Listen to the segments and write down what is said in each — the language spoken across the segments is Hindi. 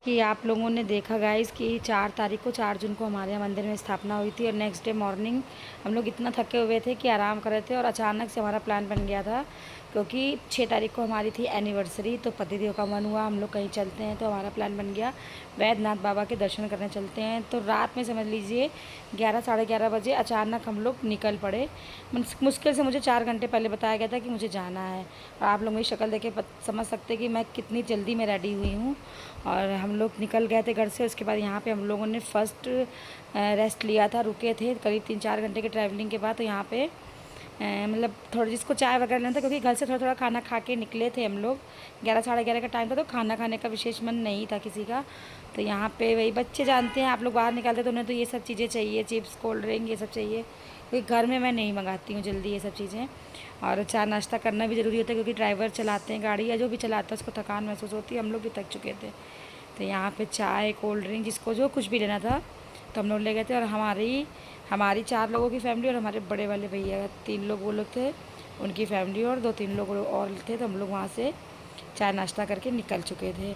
कि आप लोगों ने देखा गाइस कि 4 तारीख को 4 जून को हमारे यहाँ मंदिर में स्थापना हुई थी और नेक्स्ट डे मॉर्निंग हम लोग इतना थके हुए थे कि आराम कर रहे थे और अचानक से हमारा प्लान बन गया था क्योंकि 6 तारीख को हमारी थी एनिवर्सरी। तो पतिदेव का मन हुआ हम लोग कहीं चलते हैं, तो हमारा प्लान बन गया वैद्यनाथ बाबा के दर्शन करने चलते हैं। तो रात में समझ लीजिए 11 साढ़े 11 बजे अचानक हम लोग निकल पड़े। मुश्किल से मुझे 4 घंटे पहले बताया गया था कि मुझे जाना है और आप लोग मेरी शक्ल देख के समझ सकते कि मैं कितनी जल्दी में रेडी हुई हूँ। और हम लोग निकल गए थे घर से। उसके बाद यहाँ पे हम लोगों ने फर्स्ट रेस्ट लिया था, रुके थे करीब 3-4 घंटे की ट्रैवलिंग के बाद। तो यहाँ पे मतलब थोड़ा जिसको चाय वगैरह लेना था, क्योंकि घर से थोड़ा थोड़ा खाना खा के निकले थे हम लोग। 11 साढ़े 11 का टाइम था, तो खाना खाने का विशेष मन नहीं था किसी का। तो यहाँ पे वही बच्चे जानते हैं, आप लोग बाहर निकलते तो उन्हें तो ये सब चीज़ें चाहिए, चिप्स कोल्ड ड्रिंक ये सब चाहिए, क्योंकि घर में मैं नहीं मंगाती हूँ जल्दी ये सब चीज़ें। और चाय नाश्ता करना भी ज़रूरी होता है, क्योंकि ड्राइवर चलाते हैं गाड़ी या जो भी चलाता है उसको थकान महसूस होती है। हम लोग भी थक चुके थे। तो यहाँ पे चाय कोल्ड ड्रिंक जिसको जो कुछ भी लेना था तो हम लोग ले गए थे। और हमारी 4 लोगों की फैमिली और हमारे बड़े वाले भैया 3 लोग वो लोग थे, उनकी फैमिली और 2-3 लोग और थे। तो हम लोग वहाँ से चाय नाश्ता करके निकल चुके थे।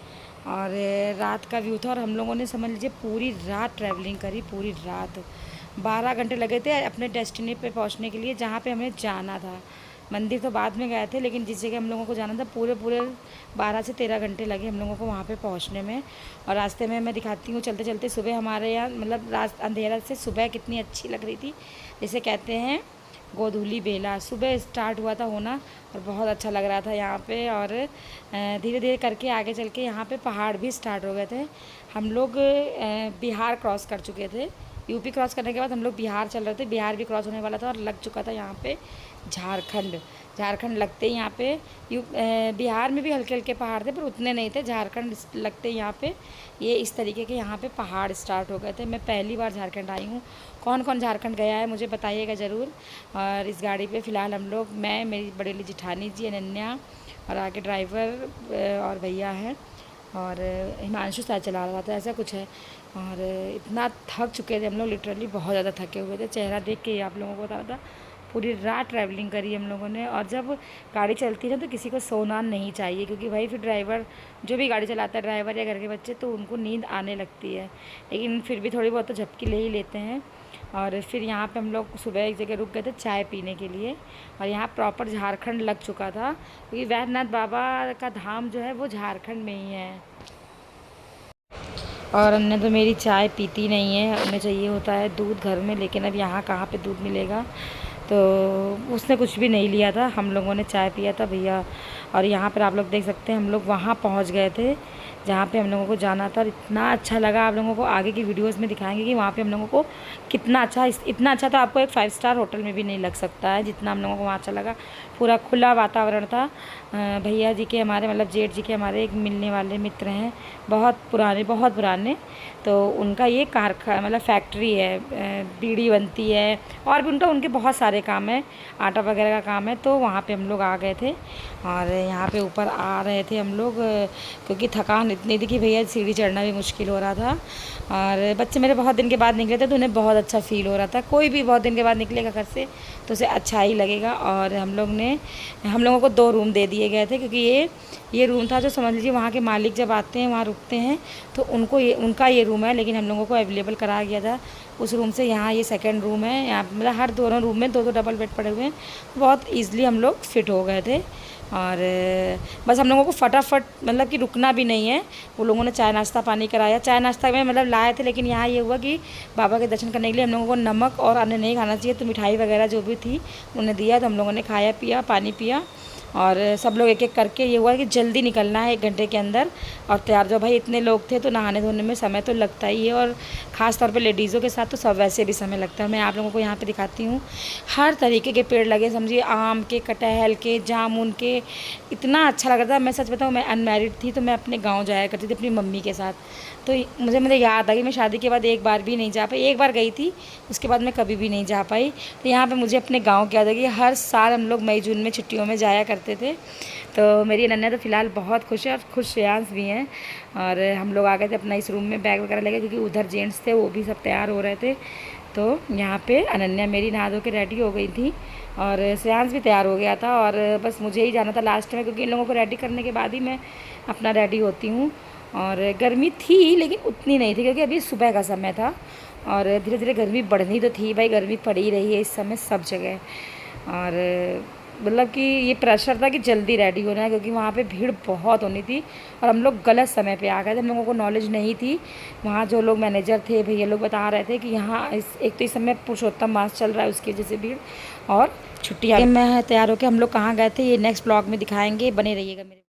और रात का व्यू था और हम लोगों ने समझ लीजिए पूरी रात ट्रैवलिंग करी, पूरी रात 12 घंटे लगे थे अपने डेस्टिनी पे पहुँचने के लिए, जहाँ पे हमें जाना था। मंदिर तो बाद में गए थे, लेकिन जिस जगह हम लोगों को जाना था पूरे पूरे 12 से 13 घंटे लगे हम लोगों को वहाँ पे पहुँचने में। और रास्ते में मैं दिखाती हूँ चलते चलते सुबह हमारे यहाँ मतलब अंधेरा से सुबह कितनी अच्छी लग रही थी। जैसे कहते हैं गोधूली बेला, सुबह स्टार्ट हुआ था होना और बहुत अच्छा लग रहा था यहाँ पे। और धीरे धीरे करके आगे चल के यहाँ पे पहाड़ भी स्टार्ट हो गए थे। हम लोग बिहार क्रॉस कर चुके थे। यूपी क्रॉस करने के बाद हम लोग बिहार चल रहे थे, बिहार भी क्रॉस होने वाला था और लग चुका था यहाँ पे झारखंड। झारखंड लगते ही यहाँ पे बिहार में भी हल्के हल्के पहाड़ थे पर उतने नहीं थे। झारखंड लगते ही यहाँ पे ये इस तरीके के यहाँ पे पहाड़ स्टार्ट हो गए थे। मैं पहली बार झारखंड आई हूँ। कौन कौन झारखंड गया है मुझे बताइएगा ज़रूर। और इस गाड़ी पे फ़िलहाल हम लोग, मैं, मेरी बड़ेली जिठानी जी, अनन्या और आगे ड्राइवर और भैया हैं और हिमांशु शायद चला रहा था, ऐसा कुछ है। और इतना थक चुके थे हम लोग, लिटरली बहुत ज़्यादा थके हुए थे। चेहरा देख के आप लोगों को बता था। पूरी रात ट्रैवलिंग करी हम लोगों ने। और जब गाड़ी चलती है ना तो किसी को सोना नहीं चाहिए, क्योंकि भाई फिर ड्राइवर जो भी गाड़ी चलाता है, ड्राइवर या घर के बच्चे, तो उनको नींद आने लगती है। लेकिन फिर भी थोड़ी बहुत तो झपकी ले ही लेते हैं। और फिर यहाँ पे हम लोग सुबह एक जगह रुक गए थे चाय पीने के लिए। और यहाँ प्रॉपर झारखंड लग चुका था, क्योंकि वैद्यनाथ बाबा का धाम जो है वो झारखंड में ही है। और अन्य तो मेरी चाय पीती नहीं है, उन्हें चाहिए होता है दूध घर में, लेकिन अब यहाँ कहाँ पे दूध मिलेगा। तो उसने कुछ भी नहीं लिया था, हम लोगों ने चाय पिया था भैया। और यहाँ पर आप लोग देख सकते हैं हम लोग वहाँ पहुँच गए थे जहाँ पे हम लोगों को जाना था। और इतना अच्छा लगा, आप लोगों को आगे की वीडियोस में दिखाएंगे कि वहाँ पे हम लोगों को कितना अच्छा, इतना अच्छा तो आपको एक 5 स्टार होटल में भी नहीं लग सकता है जितना हम लोगों को वहाँ अच्छा लगा। पूरा खुला वातावरण था। भैया जी के हमारे मतलब जेठ जी के हमारे एक मिलने वाले मित्र हैं, बहुत पुराने। तो उनका ये कारखाना मतलब फैक्ट्री है, बीड़ी बनती है और भी उनके बहुत सारे काम है, आटा वगैरह का काम है। तो वहाँ पे हम लोग आ गए थे और यहाँ पे ऊपर आ रहे थे हम लोग, क्योंकि थकान इतनी थी कि भैया सीढ़ी चढ़ना भी मुश्किल हो रहा था। और बच्चे मेरे बहुत दिन के बाद निकले थे तो उन्हें बहुत अच्छा फ़ील हो रहा था। कोई भी बहुत दिन के बाद निकलेगा घर से तो उसे अच्छा ही लगेगा। और हम लोगों को 2 रूम दे दिए गए थे, क्योंकि ये रूम था जो समझ लीजिए वहाँ के मालिक जब आते हैं वहाँ रुकते हैं तो उनका ये रूम है, लेकिन हम लोगों को अवेलेबल कराया गया था उस रूम से। यहाँ ये सेकंड रूम है, यहाँ मतलब हर दोनों रूम में 2-2 डबल बेड पड़े हुए हैं। बहुत ईज़िली हम लोग फिट हो गए थे। और बस हम लोगों को फटाफट मतलब कि रुकना भी नहीं है। वो लोगों ने चाय नाश्ता पानी कराया, चाय नाश्ता में मतलब लाए थे, लेकिन यहाँ ये हुआ कि बाबा के दर्शन करने के लिए हम लोगों को नमक और अन्य नहीं खाना चाहिए, तो मिठाई वगैरह जो भी थी उन्हें दिया। तो हम लोगों ने खाया पिया, पानी पिया और सब लोग एक एक करके ये हुआ कि जल्दी निकलना है 1 घंटे के अंदर। और तैयार जो भाई इतने लोग थे तो नहाने धोने में समय तो लगता ही है, और ख़ास तौर पे लेडीज़ों के साथ तो सब वैसे भी समय लगता है। मैं आप लोगों को यहाँ पे दिखाती हूँ, हर तरीके के पेड़ लगे, समझिए आम के, कटहल के, जामुन के, इतना अच्छा लग रहा था। मैं सच बताऊँ, मैं अनमैरिड थी तो मैं अपने गाँव जाया करती थी अपनी मम्मी के साथ। तो मुझे याद आ गई, मैं शादी के बाद एक बार भी नहीं जा पाई, एक बार गई थी उसके बाद मैं कभी भी नहीं जा पाई। तो यहाँ पे मुझे अपने गांव की याद आ गई। हर साल हम लोग मई जून में छुट्टियों में जाया करते थे। तो मेरी नन्या तो फ़िलहाल बहुत खुश है और खुश श्रेयांश भी हैं। और हम लोग आ गए थे अपना इस रूम में बैग वगैरह लेके, क्योंकि उधर जेंट्स थे वो भी सब तैयार हो रहे थे। तो यहाँ पे अनन्या मेरी नहा धो के रेडी हो गई थी और श्रेयांश भी तैयार हो गया था। और बस मुझे ही जाना था लास्ट में, क्योंकि इन लोगों को रेडी करने के बाद ही मैं अपना रेडी होती हूँ। और गर्मी थी लेकिन उतनी नहीं थी क्योंकि अभी सुबह का समय था और धीरे धीरे गर्मी बढ़नी तो थी भाई, गर्मी पड़ ही रही है इस समय सब जगह। और मतलब कि ये प्रेशर था कि जल्दी रेडी होना है क्योंकि वहाँ पे भीड़ बहुत होनी थी और हम लोग गलत समय पे आ गए थे, हम लोगों को नॉलेज नहीं थी। वहाँ जो लोग मैनेजर थे भैया लोग बता रहे थे कि यहाँ एक तो इस समय पुरुषोत्तम मास चल रहा है उसकी वजह से भीड़ और छुट्टियाँ। मैं तैयार होकर हम लोग कहाँ गए थे ये नेक्स्ट ब्लॉग में दिखाएंगे, बने रहिएगा मेरे।